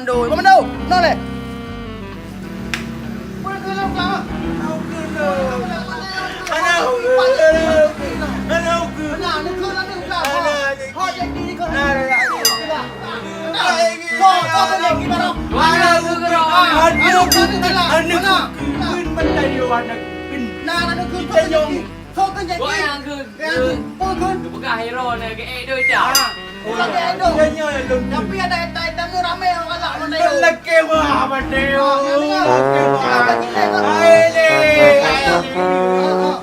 Komando. Noleh. Boleh ke dalam kau? Gọi hàng cứ buka hero này cái e đôi chảo. Tapi ada tamu ramai orang galak mana Lelaki apa dia? Ayo.